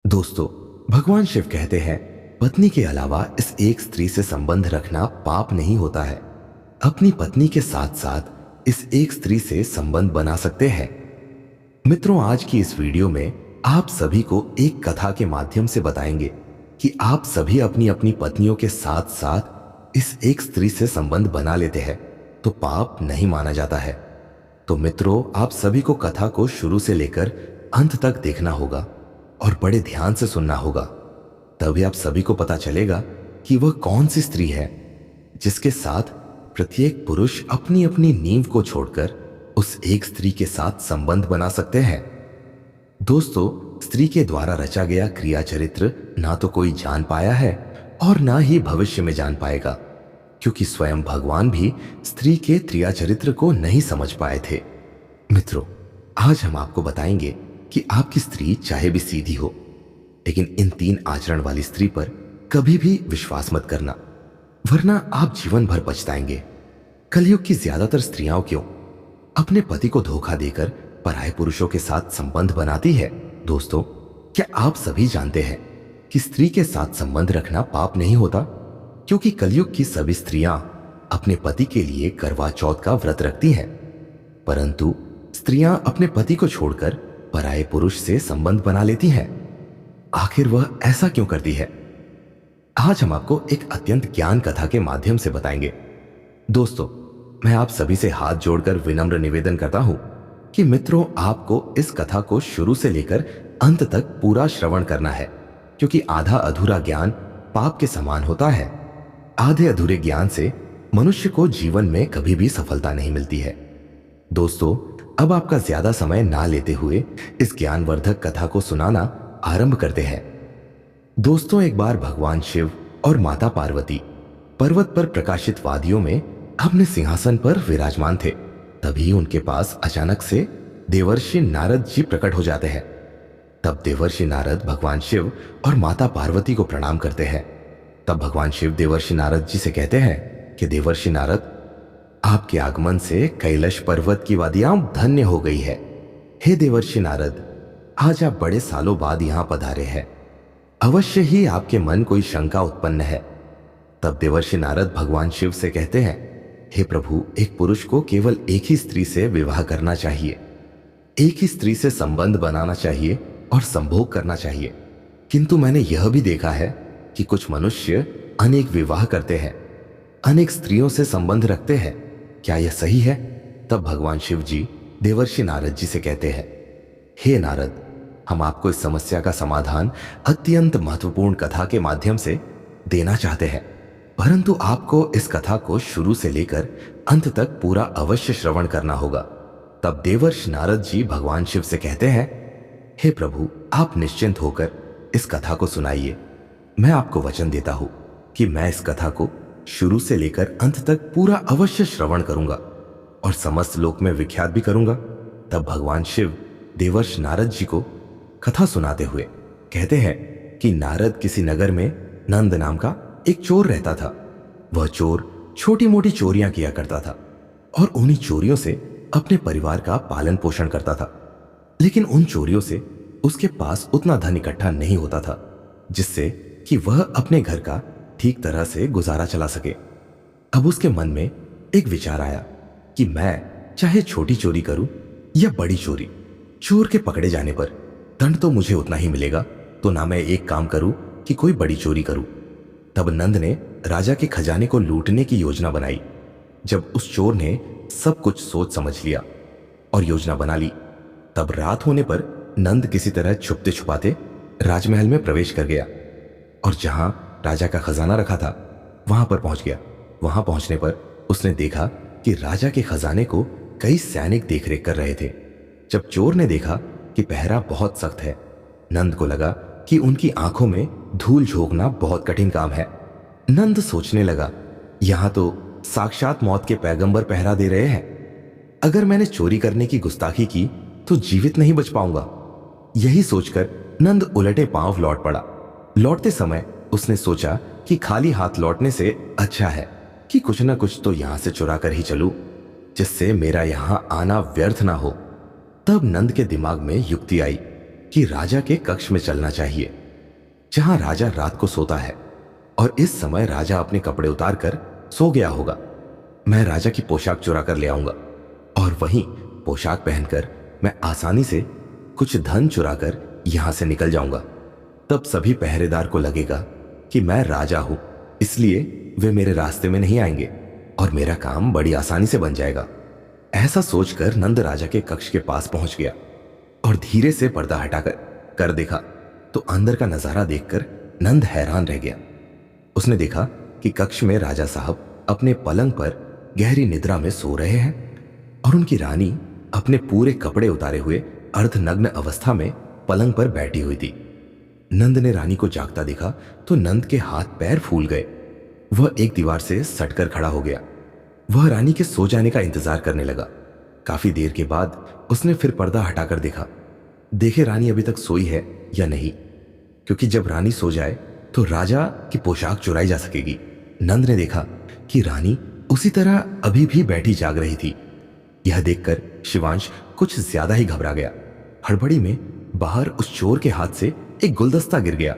दोस्तों, भगवान शिव कहते हैं पत्नी के अलावा इस एक स्त्री से संबंध रखना पाप नहीं होता है। अपनी पत्नी के साथ साथ इस एक स्त्री से संबंध बना सकते हैं। मित्रों, आज की इस वीडियो में आप सभी को एक कथा के माध्यम से बताएंगे कि आप सभी अपनी अपनी पत्नियों के साथ साथ इस एक स्त्री से संबंध बना लेते हैं तो पाप नहीं माना जाता है। तो मित्रों, आप सभी को कथा को शुरू से लेकर अंत तक देखना होगा और बड़े ध्यान से सुनना होगा। तभी आप सभी को पता चलेगा कि वह कौन सी स्त्री है जिसके साथ प्रत्येक पुरुष अपनी अपनी नींव को छोड़कर उस एक स्त्री के साथ संबंध बना सकते हैं। दोस्तों, स्त्री के द्वारा रचा गया क्रिया चरित्र ना तो कोई जान पाया है और ना ही भविष्य में जान पाएगा, क्योंकि स्वयं भगवान भी स्त्री के क्रिया चरित्र को नहीं समझ पाए थे। मित्रों, आज हम आपको बताएंगे कि आपकी स्त्री चाहे भी सीधी हो, लेकिन इन 3 आचरण वाली स्त्री पर कभी भी विश्वास मत करना, वरना आप जीवन भर पछताएंगे। कलयुग की ज्यादातर स्त्रियां क्यों अपने पति को धोखा देकर पराये पुरुषों के साथ संबंध बनाती है? दोस्तों, क्या आप सभी जानते हैं कि स्त्री के साथ संबंध रखना पाप नहीं होता? क्योंकि कलयुग की सभी स्त्रियां अपने पति के लिए करवा चौथ का व्रत रखती हैं, परंतु स्त्रियां अपने पति को छोड़कर पराये पुरुष से संबंध बना लेती हैं। आखिर वह ऐसा क्यों करती है? आज हम आपको एक अत्यंत ज्ञान कथा के माध्यम से बताएंगे। दोस्तों, मैं आप सभी से हाथ जोड़कर विनम्र निवेदन करता हूं कि मित्रों, आपको इस कथा को शुरू से लेकर अंत तक पूरा श्रवण करना है, क्योंकि आधा अधूरा ज्ञान पाप के समान होता है। आधे अधूरे ज्ञान से मनुष्य को जीवन में कभी भी सफलता नहीं मिलती है। दोस्तों, अब आपका ज्यादा समय ना लेते हुए इस ज्ञानवर्धक कथा को सुनाना आरंभ करते हैं। दोस्तों, एक बार भगवान शिव और माता पार्वती पर्वत पर प्रकाशित वादियों में अपने सिंहासन पर विराजमान थे। तभी उनके पास अचानक से देवर्षि नारद जी प्रकट हो जाते हैं। तब देवर्षि नारद भगवान शिव और माता पार्वती को प्रणाम करते हैं। तब भगवान शिव देवर्षि नारद जी से कहते हैं कि देवर्षि नारद, आपके आगमन से कैलाश पर्वत की वादियां धन्य हो गई है। हे देवर्षि नारद, आज आप बड़े सालों बाद यहां पधारे हैं। अवश्य ही आपके मन कोई शंका उत्पन्न है। तब देवर्षि नारद भगवान शिव से कहते हैं, हे प्रभु, एक पुरुष को केवल एक ही स्त्री से विवाह करना चाहिए, एक ही स्त्री से संबंध बनाना चाहिए और संभोग करना चाहिए। किंतु मैंने यह भी देखा है कि कुछ मनुष्य अनेक विवाह करते हैं, अनेक स्त्रियों से संबंध रखते हैं। क्या यह सही है? तब भगवान शिव जी देवर्षि नारद जी से कहते हैं, हे नारद, हम आपको इस समस्या का समाधान अत्यंत महत्वपूर्ण कथा के माध्यम से देना चाहते हैं, परंतु आपको इस कथा को शुरू से लेकर अंत तक पूरा अवश्य श्रवण करना होगा। तब देवर्षि नारद जी भगवान शिव से कहते हैं, हे प्रभु, आप निश्चिंत होकर इस कथा को सुनाइए। मैं आपको वचन देता हूं कि मैं इस कथा को शुरू से लेकर अंत तक पूरा अवश्य श्रवण करूंगा और समस्त लोक में विख्यात भी करूंगा। तब भगवान शिव देवर्षि नारद जी को कथा सुनाते हुए कहते हैं कि नारद किसी नगर में नंद नाम का एक चोर रहता था। वह चोर छोटी मोटी चोरियां किया करता था और उन्हीं चोरियों से अपने परिवार का पालन पोषण करता था, लेकिन उन चोरियों से उसके पास उतना धन इकट्ठा नहीं होता था जिससे कि वह अपने घर का ठीक तरह से गुजारा चला सके। अब उसके मन में एक विचार आया कि मैं चाहे छोटी चोरी करूं या बड़ी चोरी, चोर के पकड़े जाने पर दंड तो मुझे उतना ही मिलेगा, तो ना मैं एक काम करूं कि कोई बड़ी चोरी करूं। तब नंद ने राजा के खजाने को लूटने की योजना बनाई। जब उस चोर ने सब कुछ सोच समझ लिया और योजना बना ली, तब रात होने पर नंद किसी तरह छुपते छुपाते राजमहल में प्रवेश कर गया और जहां राजा का खजाना रखा था वहां पर पहुंच गया। वहां पहुंचने पर उसने देखा कि राजा के खजाने को कई सैनिक देखरेख कर रहे थे। जब चोर ने देखा कि पहरा बहुत सख्त है, नंद को लगा कि उनकी आंखों में धूल झोंकना बहुत कठिन काम है। नंद सोचने लगा, यहां तो साक्षात मौत के पैगंबर पहरा दे रहे हैं। अगर मैंने चोरी करने की गुस्ताखी की तो जीवित नहीं बच पाऊंगा। यही सोचकर नंद उलटे पांव लौट पड़ा। लौटते समय उसने सोचा कि खाली हाथ लौटने से अच्छा है कि कुछ न कुछ तो यहां से चुरा कर ही चलूं, जिससे मेरा यहां आना व्यर्थ ना हो। तब नंद के दिमाग में युक्ति आई कि राजा के कक्ष में चलना चाहिए, जहां राजा रात को सोता है और इस समय राजा अपने कपड़े उतार कर सो गया होगा। मैं राजा की पोशाक चुरा कर ले आऊंगा और वहीं पोशाक पहनकर मैं आसानी से कुछ धन चुरा कर यहां से निकल जाऊंगा। तब सभी पहरेदार को लगेगा कि मैं राजा हूं, इसलिए वे मेरे रास्ते में नहीं आएंगे और मेरा काम बड़ी आसानी से बन जाएगा। ऐसा सोचकर नंद राजा के कक्ष के पास पहुंच गया और धीरे से पर्दा हटाकर कर देखा तो अंदर का नजारा देखकर नंद हैरान रह गया। उसने देखा कि कक्ष में राजा साहब अपने पलंग पर गहरी निद्रा में सो रहे हैं और उनकी रानी अपने पूरे कपड़े उतारे हुए अर्धनग्न अवस्था में पलंग पर बैठी हुई थी। नंद ने रानी को जागता देखा तो नंद के हाथ पैर फूल गए। वह एक दीवार से सटकर खड़ा हो गया। वह रानी के सो जाने का इंतजार करने लगा। काफी देर के बाद उसने फिर पर्दा हटाकर देखा, देखे रानी अभी तक सोई है या नहीं, क्योंकि जब रानी सो जाए तो राजा की पोशाक चुराई जा सकेगी। नंद ने देखा कि रानी उसी तरह अभी भी बैठी जाग रही थी। यह देखकर शिवांश कुछ ज्यादा ही घबरा गया। हड़बड़ी में बाहर उस चोर के हाथ से एक गुलदस्ता गिर गया।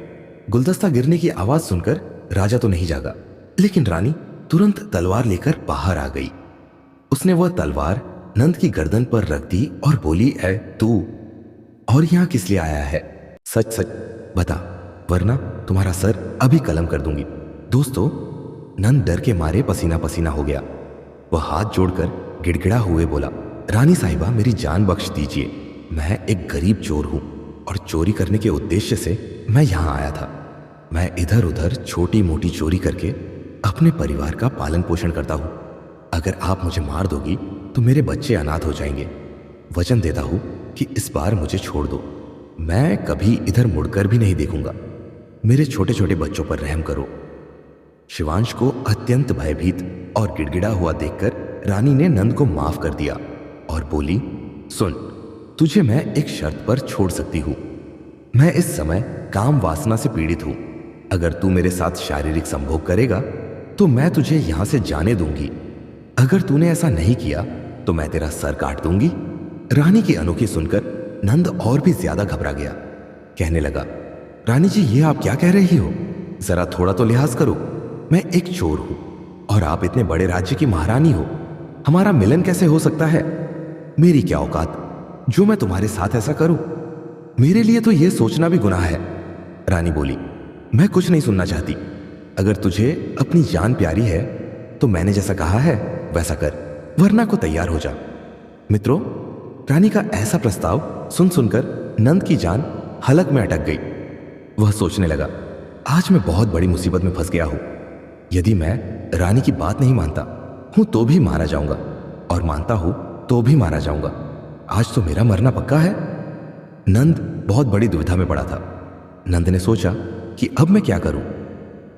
गुलदस्ता गिरने की आवाज सुनकर राजा तो नहीं जागा, लेकिन रानी तुरंत तलवार लेकर बाहर आ गई। उसने वह तलवार नंद की गर्दन पर रख दी और बोली, ऐ तू और यहां किस लिए आया है? सच सच बता, वरना तुम्हारा सर अभी कलम कर दूंगी। दोस्तों, नंद डर के मारे पसीना पसीना हो गया। वह हाथ जोड़कर गिड़गिड़ा हुए बोला, रानी साहिबा मेरी जान बख्श दीजिए। मैं एक गरीब चोर हूं और चोरी करने के उद्देश्य से मैं यहां आया था। मैं इधर उधर छोटी मोटी चोरी करके अपने परिवार का पालन पोषण करता हूं। अगर आप मुझे मार दोगी तो मेरे बच्चे अनाथ हो जाएंगे। वचन देता हूं कि इस बार मुझे छोड़ दो। मैं कभी इधर मुड़कर भी नहीं देखूंगा। मेरे छोटे छोटे बच्चों पर रहम करो। शिवांश को अत्यंत भयभीत और गिड़गिड़ा हुआ देखकर रानी ने नंद को माफ कर दिया और बोली, सुन, तुझे मैं एक शर्त पर छोड़ सकती हूं। मैं इस समय काम वासना से पीड़ित हूं। अगर तू मेरे साथ शारीरिक संभोग करेगा तो मैं तुझे यहां से जाने दूंगी। अगर तूने ऐसा नहीं किया तो मैं तेरा सर काट दूंगी। रानी की अनोखी सुनकर नंद और भी ज्यादा घबरा गया। कहने लगा, रानी जी, ये आप क्या कह रही हो? जरा थोड़ा तो लिहाज करो। मैं एक चोर हूं और आप इतने बड़े राज्य की महारानी हो। हमारा मिलन कैसे हो सकता है? मेरी क्या औकात जो मैं तुम्हारे साथ ऐसा करूं? मेरे लिए तो यह सोचना भी गुनाह है। रानी बोली, मैं कुछ नहीं सुनना चाहती। अगर तुझे अपनी जान प्यारी है तो मैंने जैसा कहा है वैसा कर, वरना को तैयार हो जा। मित्रों, रानी का ऐसा प्रस्ताव सुन सुनकर नंद की जान हलक में अटक गई। वह सोचने लगा, आज मैं बहुत बड़ी मुसीबत में फंस गया हूं। यदि मैं रानी की बात नहीं मानता हूं तो भी मारा जाऊंगा और मानता हूं तो भी मारा जाऊंगा। आज तो मेरा मरना पक्का है। नंद बहुत बड़ी दुविधा में पड़ा था। नंद ने सोचा कि अब मैं क्या करूं।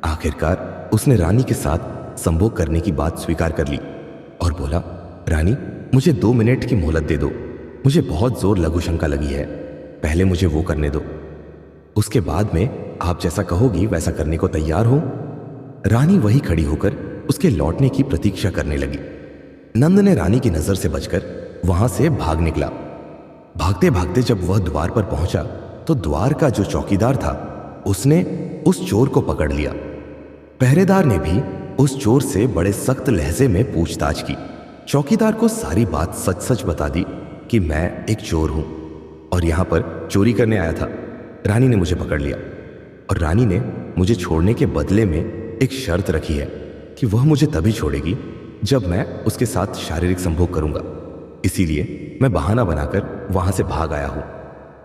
आखिरकार उसने रानी के साथ संभोग करने की बात स्वीकार कर ली और बोला, रानी, मुझे 2 मिनट की मोहलत दे दो। मुझे बहुत जोर लघु शंका लगी है। पहले मुझे वो करने दो, उसके बाद में आप जैसा कहोगी वैसा करने को तैयार हूं। रानी वही खड़ी होकर उसके लौटने की प्रतीक्षा करने लगी। नंद ने रानी की नजर से बचकर वहां से भाग निकला। भागते भागते जब वह द्वार पर पहुंचा तो द्वार का जो चौकीदार था उसने उस चोर को पकड़ लिया। पहरेदार ने भी उस चोर से बड़े सख्त लहजे में पूछताछ की। चौकीदार को सारी बात सच सच बता दी कि मैं एक चोर हूं और यहां पर चोरी करने आया था। रानी ने मुझे पकड़ लिया और रानी ने मुझे छोड़ने के बदले में एक शर्त रखी है कि वह मुझे तभी छोड़ेगी जब मैं उसके साथ शारीरिक संभोग करूंगा। इसीलिए मैं बहाना बनाकर वहां से भाग आया हूं।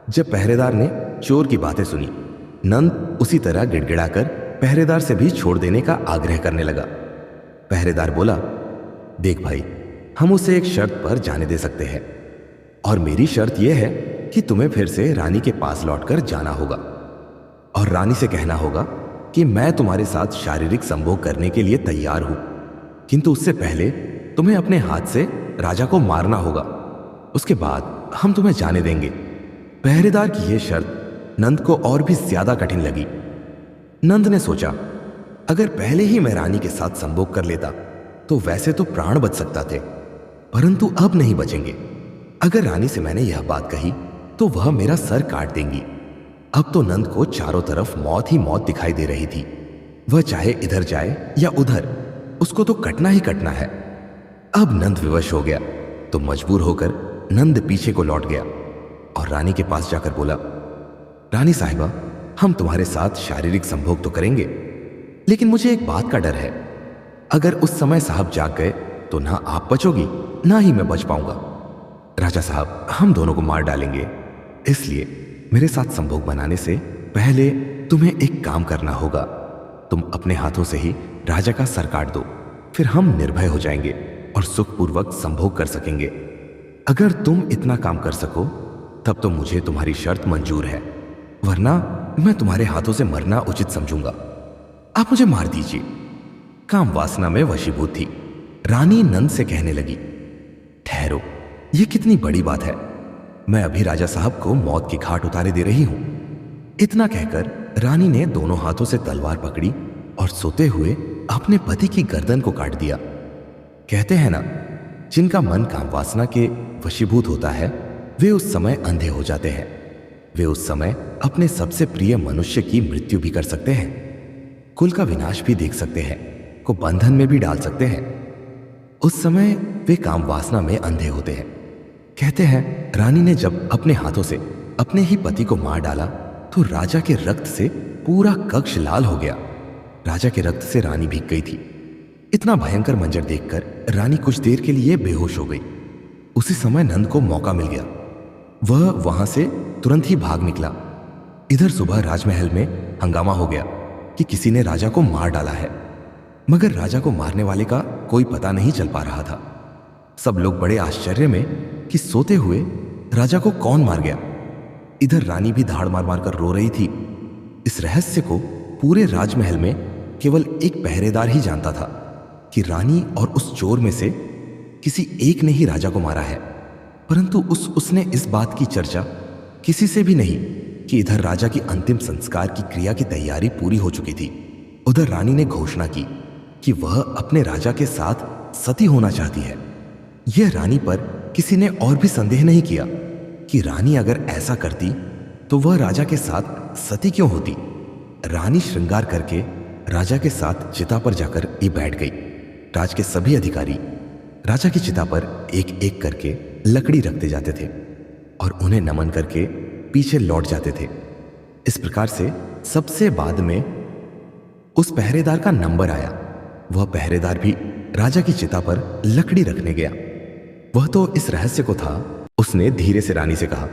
जब पहरेदार ने चोर की बातें सुनी, नंद उसी तरह गिड़गिड़ाकर पहरेदार से भी छोड़ देने का आग्रह करने लगा। पहरेदार बोला, देख भाई, हम उसे एक शर्त पर जाने दे सकते हैं और मेरी शर्त यह है कि तुम्हें फिर से रानी के पास लौटकर जाना होगा और रानी से कहना होगा कि मैं तुम्हारे साथ शारीरिक संभोग करने के लिए तैयार हूं, किंतु उससे पहले तुम्हें अपने हाथ से राजा को मारना होगा। उसके बाद हम तुम्हें जाने देंगे। पहरेदार की यह शर्त नंद को और भी ज्यादा कठिन लगी। नंद ने सोचा, अगर पहले ही मैं रानी के साथ संभोग कर लेता तो वैसे तो प्राण बच सकता थे, परंतु अब नहीं बचेंगे। अगर रानी से मैंने यह बात कही तो वह मेरा सर काट देंगी। अब तो नंद को चारों तरफ मौत ही मौत दिखाई दे रही थी। वह चाहे इधर जाए या उधर, उसको तो कटना ही कटना है। अब नंद विवश हो गया तो मजबूर होकर नंद पीछे को लौट गया और रानी के पास जाकर बोला, रानी साहिबा, हम तुम्हारे साथ शारीरिक संभोग तो करेंगे, लेकिन मुझे एक बात का डर है। अगर उस समय साहब जाग गए तो ना आप बचोगी ना ही मैं बच पाऊंगा। राजा साहब, हम दोनों को मार डालेंगे, इसलिए मेरे साथ संभोग बनाने से पहले तुम्हें एक काम करना होगा। तुम अपने हाथों से ही राजा का सर काट दो, फिर हम निर्भय हो जाएंगे और सुखपूर्वक संभोग कर सकेंगे। अगर तुम इतना काम कर सको तब तो मुझे तुम्हारी शर्त मंजूर है, वरना मैं तुम्हारे हाथों से मरना उचित समझूंगा। आप मुझे मार दीजिए। काम वासना में वशीभूत थी। रानी नंद से कहने लगी, ठहरो, यह कितनी बड़ी बात है। मैं अभी राजा साहब को मौत की घाट उतारे दे रही हूं। इतना कहकर रानी ने दोनों हाथों से तलवार पकड़ी और सोते हुए अपने पति की गर्दन को काट दिया। कहते हैं ना, जिनका मन काम वासना के वशीभूत होता है वे उस समय अंधे हो जाते हैं। वे उस समय अपने सबसे प्रिय मनुष्य की मृत्यु भी कर सकते हैं, कुल का विनाश भी देख सकते हैं, को बंधन में भी डाल सकते हैं। उस समय वे काम वासना में अंधे होते हैं। कहते हैं रानी ने जब अपने हाथों से अपने ही पति को मार डाला तो राजा के रक्त से पूरा कक्ष लाल हो गया। राजा के रक्त से रानी भीग गई थी। इतना भयंकर मंजर देखकर रानी कुछ देर के लिए बेहोश हो गई। उसी समय नंद को मौका मिल गया। वह वहां से तुरंत ही भाग निकला। इधर सुबह राजमहल में हंगामा हो गया कि किसी ने राजा को मार डाला है, मगर राजा को मारने वाले का कोई पता नहीं चल पा रहा था। सब लोग बड़े आश्चर्य में कि सोते हुए राजा को कौन मार गया। इधर रानी भी धाड़ मार मार कर रो रही थी। इस रहस्य को पूरे राजमहल में केवल एक पहरेदार ही जानता था कि रानी और उस चोर में से किसी एक ने ही राजा को मारा है, परंतु उसने इस बात की चर्चा किसी से भी नहीं कि इधर राजा की अंतिम संस्कार की क्रिया की तैयारी पूरी हो चुकी थी। उधर रानी ने घोषणा की कि वह अपने राजा के साथ सती होना चाहती है। यह रानी पर किसी ने और भी संदेह नहीं किया कि रानी अगर ऐसा करती तो वह राजा के साथ सती क्यों होती। रानी श्रृंगार करके राजा के साथ चिता पर जाकर ही बैठ गई। राज के सभी अधिकारी राजा की चिता पर एक एक करके लकड़ी रखते जाते थे और उन्हें नमन करके पीछे लौट जाते थे। इस प्रकार से सबसे बाद में उस पहरेदार का नंबर आया। वह पहरेदार भी राजा की चिता पर लकड़ी रखने गया। वह तो इस रहस्य को था। उसने धीरे से रानी से कहा,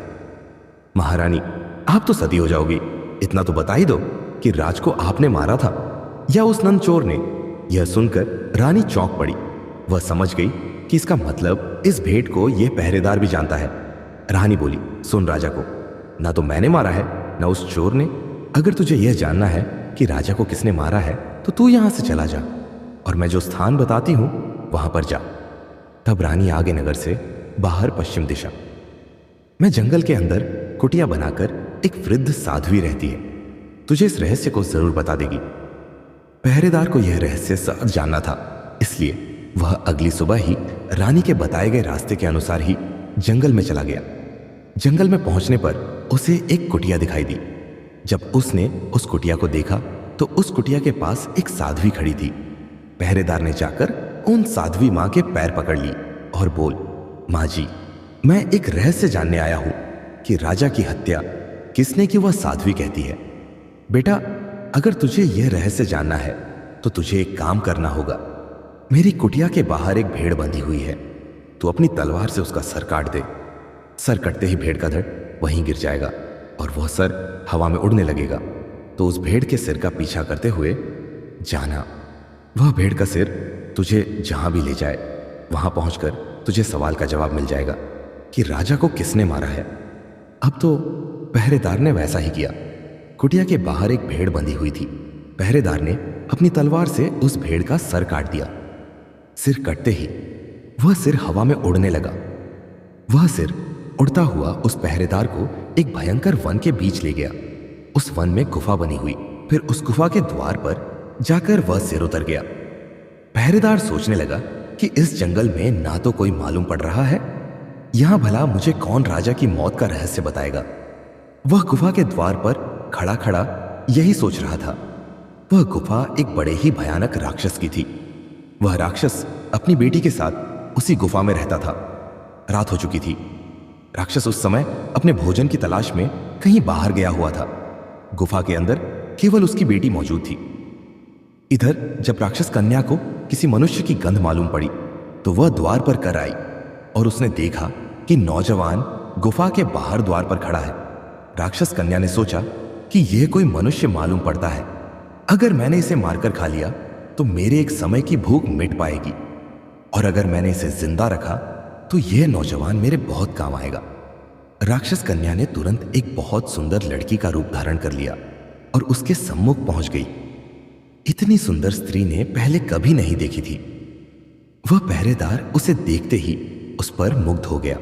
महारानी, आप तो सती हो जाओगी, इतना तो बता ही दो कि राज को आपने मारा था या उस नंद चोर ने। यह सुनकर रानी चौंक पड़ी। वह समझ गई कि इसका मतलब इस भेंट को यह पहरेदार भी जानता है। रानी बोली, सुन राजा को, ना तो मैंने मारा है ना उस चोर ने। अगर तुझे यह जानना है कि राजा को किसने मारा है तो तू यहां से चला जा और मैं जो स्थान बताती हूं वहां पर जा। तब रानी आगे नगर से बाहर पश्चिम दिशा में जंगल के अंदर कुटिया बनाकर एक वृद्ध साध्वी रहती है। तुझे इस रहस्य को जरूर बता देगी। पहरेदार को यह रहस्य सब जानना था, इसलिए वह अगली सुबह ही रानी के बताए गए रास्ते के अनुसार ही जंगल में चला गया। जंगल में पहुंचने पर उसे एक कुटिया दिखाई दी। जब उसने उस कुटिया को देखा तो उस कुटिया के पास एक साध्वी खड़ी थी। पहरेदार ने जाकर उन साध्वी मां के पैर पकड़ ली और बोल, मां जी, मैं एक रहस्य जानने आया हूं कि राजा की हत्या किसने की वह साध्वी कहती है। बेटा, अगर तुझे यह रहस्य जानना है तो तुझे एक काम करना होगा। मेरी कुटिया के बाहर एक भेड़ बंधी हुई है, तू अपनी तलवार से उसका सर काट दे। सर कटते ही भेड़ का धड़ वहीं गिर जाएगा और वह सर हवा में उड़ने लगेगा। तो उस भेड़ के सिर का पीछा करते हुए जाना। वह भेड़ का सिर तुझे जहां भी ले जाए वहां पहुंचकर तुझे सवाल का जवाब मिल जाएगा कि राजा को किसने मारा है। अब तो पहरेदार ने वैसा ही किया। कुटिया के बाहर एक भेड़ बंधी हुई थी। पहरेदार ने अपनी तलवार से उस भेड़ का सर काट दिया। सिर कटते ही वह सिर हवा में उड़ने लगा। वह सिर उड़ता हुआ उस पहरेदार को एक भयंकर वन के बीच ले गया। उस वन में गुफा बनी हुई। फिर उस गुफा के द्वार पर जाकर वह सिर उतर गया। पहरेदार सोचने लगा कि इस जंगल में ना तो कोई मालूम पड़ रहा है, यहां भला मुझे कौन राजा की मौत का रहस्य बताएगा। वह गुफा के द्वार पर खड़ा खड़ा यही सोच रहा था। वह गुफा एक बड़े ही भयानक राक्षस की थी। वह राक्षस अपनी बेटी के साथ उसी गुफा में रहता था। रात हो चुकी थी। राक्षस उस समय अपने भोजन की तलाश में कहीं बाहर गया हुआ था। गुफा के अंदर केवल उसकी बेटी मौजूद थी। इधर जब राक्षस कन्या को किसी मनुष्य की गंध मालूम पड़ी तो वह द्वार पर कर आई और उसने देखा कि नौजवान गुफा के बाहर द्वार पर खड़ा है। राक्षस कन्या ने सोचा कि यह कोई मनुष्य मालूम पड़ता है। अगर मैंने इसे मारकर खा लिया तो मेरे एक समय की भूख मिट पाएगी, और अगर मैंने इसे जिंदा रखा तो यह नौजवान मेरे बहुत काम आएगा। राक्षस कन्या ने तुरंत एक बहुत सुंदर लड़की का रूप धारण कर लिया और उसके सम्मुख पहुंच गई। इतनी सुंदर स्त्री ने पहले कभी नहीं देखी थी। वह पहरेदार उसे देखते ही उस पर मुग्ध हो गया।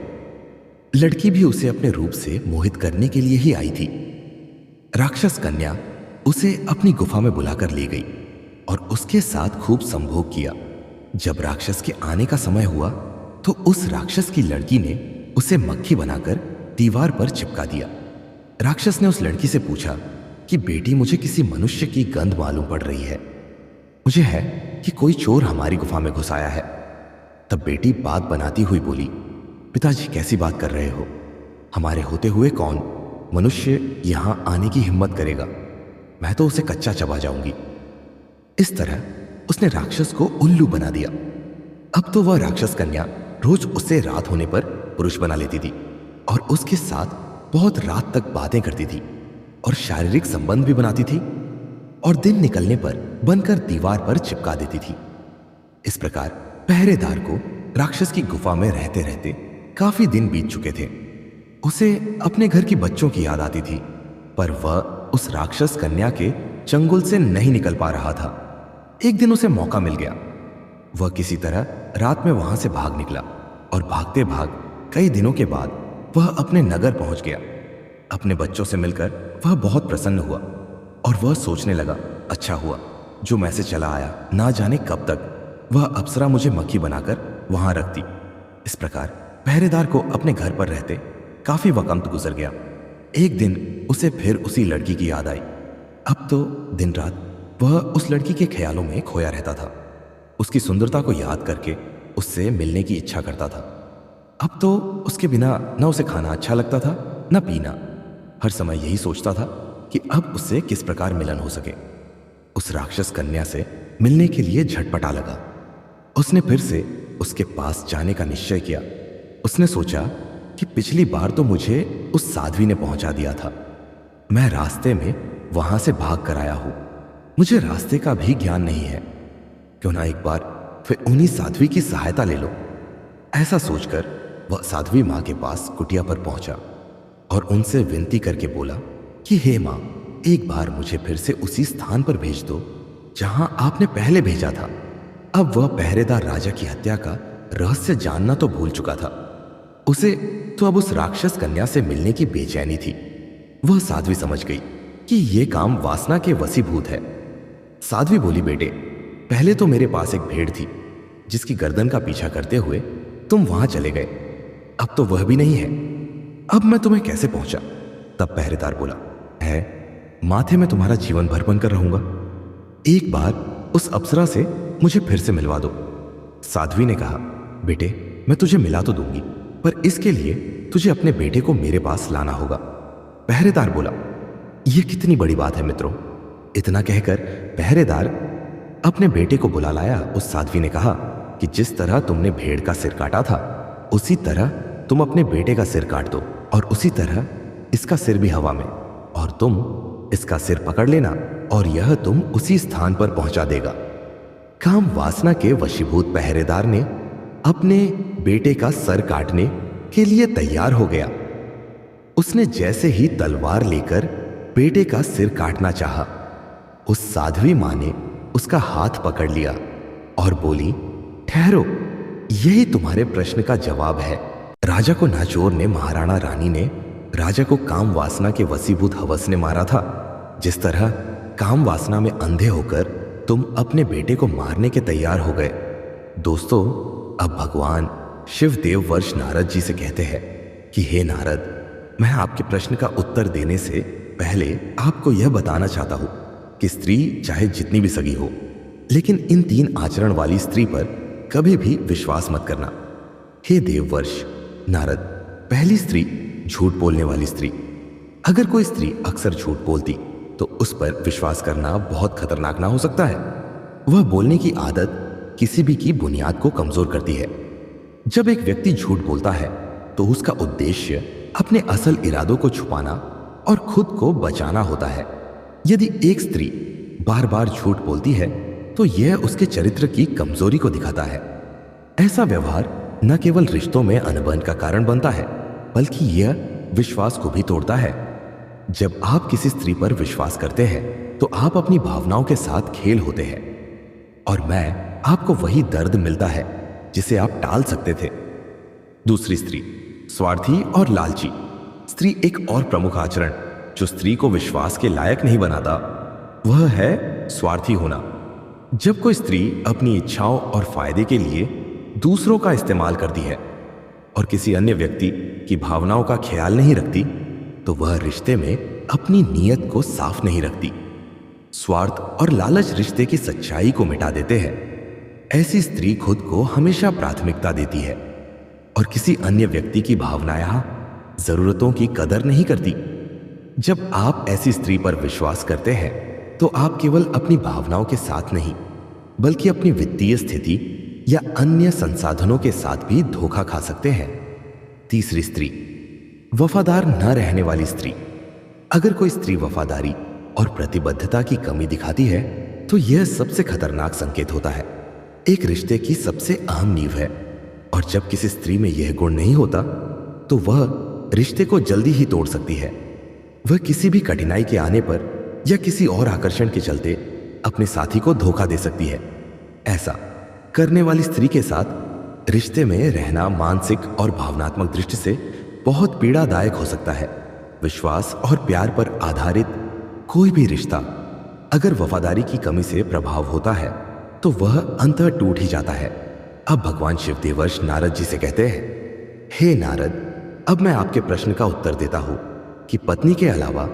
लड़की भी उसे अपने रूप से मोहित करने के लिए ही आई थी। राक्षस कन्या उसे अपनी गुफा में बुलाकर ले गई और उसके साथ खूब संभोग किया। जब राक्षस के आने का समय हुआ तो उस राक्षस की लड़की ने उसे मक्खी बनाकर दीवार पर चिपका दिया। राक्षस ने उस लड़की से पूछा कि बेटी, मुझे किसी मनुष्य की गंध मालूम पड़ रही है। मुझे है कि कोई चोर हमारी गुफा में घुस आया है। तब बेटी बात बनाती हुई बोली, पिताजी कैसी बात कर रहे हो? हमारे होते हुए कौन मनुष्य यहां आने की हिम्मत करेगा? मैं तो उसे कच्चा चबा जाऊंगी। इस तरह उसने राक्षस को उल्लू बना दिया। अब तो वह राक्षस कन्या रोज उससे रात होने पर पुरुष बना लेती थी और उसके साथ बहुत रात तक बातें करती थी और शारीरिक संबंध भी बनाती थी और दिन निकलने पर बनकर दीवार पर चिपका देती थी। इस प्रकार पहरेदार को राक्षस की गुफा में रहते रहते काफी दिन बीत चुके थे। उसे अपने घर की बच्चों की याद आती थी, पर वह उस राक्षस कन्या के चंगुल से नहीं निकल पा रहा था। एक दिन उसे मौका मिल गया। वह किसी तरह रात में वहां से भाग निकला और भागते भाग कई दिनों के बाद वह अपने नगर पहुंच गया। अपने बच्चों से मिलकर वह बहुत प्रसन्न हुआ और वह सोचने लगा, अच्छा हुआ जो मैं से चला आया, ना जाने कब तक वह अप्सरा मुझे मक्खी बनाकर वहां रखती। इस प्रकार पहरेदार को अपने घर पर रहते काफी वक्त गुजर गया। एक दिन उसे फिर उसी लड़की की याद आई। अब तो दिन रात वह उस लड़की के ख्यालों में खोया रहता था। उसकी सुंदरता को याद करके उससे मिलने की इच्छा करता था। अब तो उसके बिना न उसे खाना अच्छा लगता था न पीना। हर समय यही सोचता था कि अब उससे किस प्रकार मिलन हो सके। उस राक्षस कन्या से मिलने के लिए झटपटा लगा। उसने फिर से उसके पास जाने का निश्चय किया। उसने सोचा कि पिछली बार तो मुझे उस साध्वी ने पहुंचा दिया था। मैं रास्ते में वहां से भाग कर आया हूं। मुझे रास्ते का भी ज्ञान नहीं है। क्यों ना एक बार फिर उन्हीं साध्वी की सहायता ले लो। ऐसा सोचकर वह साध्वी मां के पास कुटिया पर पहुंचा और उनसे विनती करके बोला कि हे मां, एक बार मुझे फिर से उसी स्थान पर भेज दो जहां आपने पहले भेजा था। अब वह पहरेदार राजा की हत्या का रहस्य जानना तो भूल चुका था। उसे तो अब उस राक्षस कन्या से मिलने की बेचैनी थी। वह साध्वी समझ गई कि यह काम वासना के वशीभूत है। साध्वी बोली, बेटे, पहले तो मेरे पास एक भेड़ थी जिसकी गर्दन का पीछा करते हुए तुम वहां चले गए। अब तो वह भी नहीं है। अब मैं तुम्हें कैसे पहुंचा? तब पहरेदार बोला, है माथे में तुम्हारा जीवन भर बनकर रहूंगा। एक बार उस अप्सरा से मुझे फिर से मिलवा दो। साध्वी ने कहा, बेटे, मैं तुझे मिला तो दूंगी, पर इसके लिए तुझे अपने बेटे को मेरे पास लाना होगा। पहरेदार बोला, यह कितनी बड़ी बात है मित्रों। इतना कहकर पहरेदार अपने बेटे को बुला लाया। उस साध्वी ने कहा कि जिस तरह तुमने भेड़ का सिर काटा था उसी तरह तुम अपने बेटे का सिर काट दो, और उसी तरह इसका सिर भी हवा में, और तुम इसका सिर पकड़ लेना और यह तुम उसी स्थान पर पहुंचा देगा। काम वासना के वशीभूत पहरेदार ने अपने बेटे का सर काटने के लिए तैयार हो गया। उसने जैसे ही तलवार लेकर बेटे का सिर काटना चाहा, उस साध्वी मां ने उसका हाथ पकड़ लिया और बोली, ठहरो, यही तुम्हारे प्रश्न का जवाब है। राजा को नाचोर ने, महाराणा रानी ने राजा को काम वासना के वशीभूत हवस ने मारा था। जिस तरह काम वासना में अंधे होकर तुम अपने बेटे को मारने के तैयार हो गए। दोस्तों, अब भगवान शिवदेव वर्ष नारद जी से कहते हैं कि हे नारद, मैं आपके प्रश्न का उत्तर देने से पहले आपको यह बताना चाहता हूं कि स्त्री चाहे जितनी भी सगी हो, लेकिन इन 3 आचरण वाली स्त्री पर कभी भी विश्वास मत करना। हे देववर्ष नारद, पहली स्त्री झूठ बोलने वाली स्त्री। अगर कोई स्त्री अक्सर झूठ बोलती तो उस पर विश्वास करना बहुत खतरनाक ना हो सकता है। वह बोलने की आदत किसी भी की बुनियाद को कमजोर करती है। जब एक व्यक्ति झूठ बोलता है तो उसका उद्देश्य अपने असल इरादों को छुपाना और खुद को बचाना होता है। यदि एक स्त्री बार बार झूठ बोलती है तो यह उसके चरित्र की कमजोरी को दिखाता है। ऐसा व्यवहार न केवल रिश्तों में अनबन का कारण बनता है, बल्कि यह विश्वास को भी तोड़ता है। जब आप किसी स्त्री पर विश्वास करते हैं तो आप अपनी भावनाओं के साथ खेल होते हैं, और मैं आपको वही दर्द मिलता है जिसे आप टाल सकते थे। दूसरी स्त्री स्वार्थी और लालची स्त्री। एक और प्रमुख आचरण जो स्त्री को विश्वास के लायक नहीं बनाता वह है स्वार्थी होना। जब कोई स्त्री अपनी इच्छाओं और फायदे के लिए दूसरों का इस्तेमाल करती है और किसी अन्य व्यक्ति की भावनाओं का ख्याल नहीं रखती, तो वह रिश्ते में अपनी नीयत को साफ नहीं रखती। स्वार्थ और लालच रिश्ते की सच्चाई को मिटा देते हैं। ऐसी स्त्री खुद को हमेशा प्राथमिकता देती है और किसी अन्य व्यक्ति की भावनाएं, जरूरतों की कदर नहीं करती। जब आप ऐसी स्त्री पर विश्वास करते हैं तो आप केवल अपनी भावनाओं के साथ नहीं, बल्कि अपनी वित्तीय स्थिति या अन्य संसाधनों के साथ भी धोखा खा सकते हैं। तीसरी स्त्री वफादार न रहने वाली स्त्री। अगर कोई स्त्री वफादारी और प्रतिबद्धता की कमी दिखाती है तो यह सबसे खतरनाक संकेत होता है। एक रिश्ते की सबसे अहम नींव है, और जब किसी स्त्री में यह गुण नहीं होता तो वह रिश्ते को जल्दी ही तोड़ सकती है। वह किसी भी कठिनाई के आने पर या किसी और आकर्षण के चलते अपने साथी को धोखा दे सकती है। ऐसा करने वाली स्त्री के साथ रिश्ते में रहना मानसिक और भावनात्मक दृष्टि से बहुत पीड़ादायक हो सकता है। विश्वास और प्यार पर आधारित कोई भी रिश्ता अगर वफादारी की कमी से प्रभाव होता है तो वह अंततः टूट ही जाता है। अब भगवान शिवदेवर्ष नारद जी से कहते हैं, हे नारद, अब मैं आपके प्रश्न का उत्तर देता हूं कि पत्नी के अलावा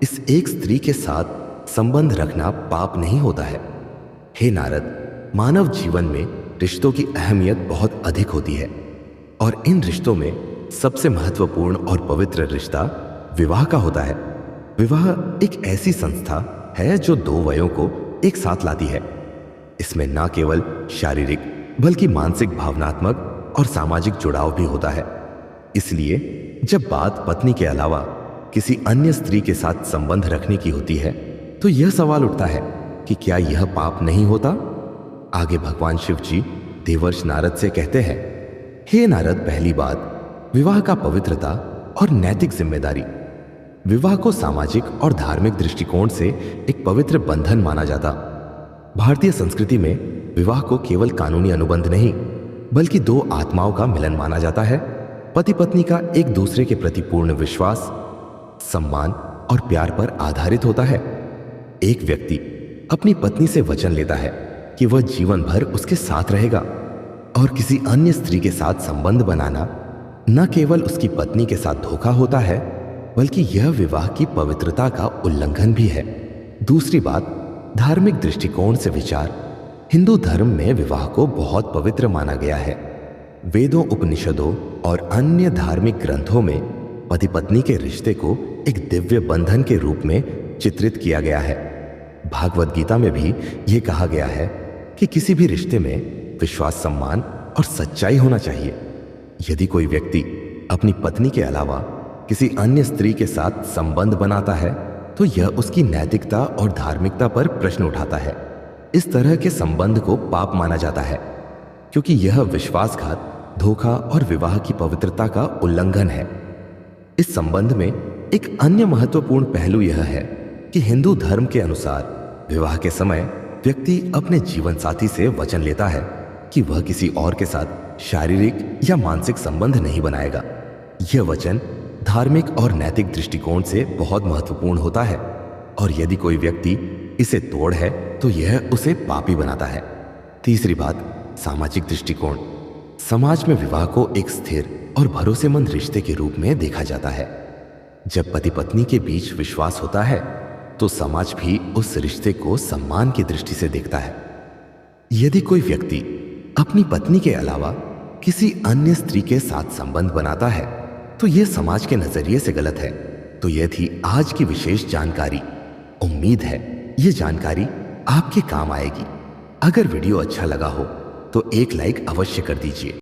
इस एक स्त्री के साथ संबंध रखना पाप नहीं होता है। हे नारद, मानव जीवन में रिश्तों की अहमियत बहुत अधिक होती है, और इन रिश्तों में सबसे महत्वपूर्ण और पवित्र रिश्ता विवाह का होता है। विवाह एक ऐसी संस्था है जो 2 वयों को एक साथ लाती है। इसमें न केवल शारीरिक बल्कि मानसिक, भावनात्मक और सामाजिक जुड़ाव भी होता है। इसलिए जब बात पत्नी के अलावा किसी अन्य स्त्री के साथ संबंध रखने की होती है तो यह सवाल उठता है कि क्या यह पाप नहीं होता। आगे भगवान शिव जी देवर्ष नारद से कहते हैं, हे नारद, पहली बात, विवाह का पवित्रता और नैतिक जिम्मेदारी। विवाह को सामाजिक और धार्मिक दृष्टिकोण से एक पवित्र बंधन माना जाता। भारतीय संस्कृति में विवाह को केवल कानूनी अनुबंध नहीं, बल्कि 2 आत्माओं का मिलन माना जाता है। पति पत्नी का एक दूसरे के प्रति पूर्ण विश्वास, सम्मान और प्यार पर आधारित होता है। एक व्यक्ति अपनी पत्नी से वचन लेता है कि वह जीवन भर उसके साथ रहेगा, और किसी अन्य स्त्री के साथ संबंध बनाना न केवल उसकी पत्नी के साथ धोखा होता है, बल्कि यह विवाह की पवित्रता का उल्लंघन भी है। दूसरी बात, धार्मिक दृष्टिकोण से विचार। हिंदू धर्म में विवाह को बहुत पवित्र माना गया है। वेदों, उपनिषदों और अन्य धार्मिक ग्रंथों में पति पत्नी के रिश्ते को एक दिव्य बंधन के रूप में चित्रित किया गया है। भागवत गीता में भी यह कहा गया है कि किसी भी रिश्ते में विश्वास, सम्मान और सच्चाई होना चाहिए। यदि कोई व्यक्ति अपनी पत्नी के अलावा किसी अन्य स्त्री के साथ संबंध बनाता है तो यह उसकी नैतिकता और धार्मिकता पर प्रश्न उठाता है। इस तरह के संबंध को पाप माना जाता है, क्योंकि यह विश्वासघात, धोखा और विवाह की पवित्रता का उल्लंघन है। इस संबंध में एक अन्य महत्वपूर्ण पहलू यह है कि हिंदू धर्म के अनुसार विवाह के समय व्यक्ति अपने जीवन साथी से वचन लेता है कि वह किसी और के साथ शारीरिक या मानसिक संबंध नहीं बनाएगा। यह वचन धार्मिक और नैतिक दृष्टिकोण से बहुत महत्वपूर्ण होता है, और यदि कोई व्यक्ति इसे तोड़ है तो यह उसे पापी बनाता है। तीसरी बात, सामाजिक दृष्टिकोण। समाज में विवाह को एक स्थिर और भरोसेमंद रिश्ते के रूप में देखा जाता है। जब पति पत्नी के बीच विश्वास होता है तो समाज भी उस रिश्ते को सम्मान की दृष्टि से देखता है। यदि कोई व्यक्ति अपनी पत्नी के अलावा किसी अन्य स्त्री के साथ संबंध बनाता है तो यह समाज के नजरिए से गलत है। तो यह थी आज की विशेष जानकारी। उम्मीद है यह जानकारी आपके काम आएगी। अगर वीडियो अच्छा लगा हो तो एक लाइक अवश्य कर दीजिए।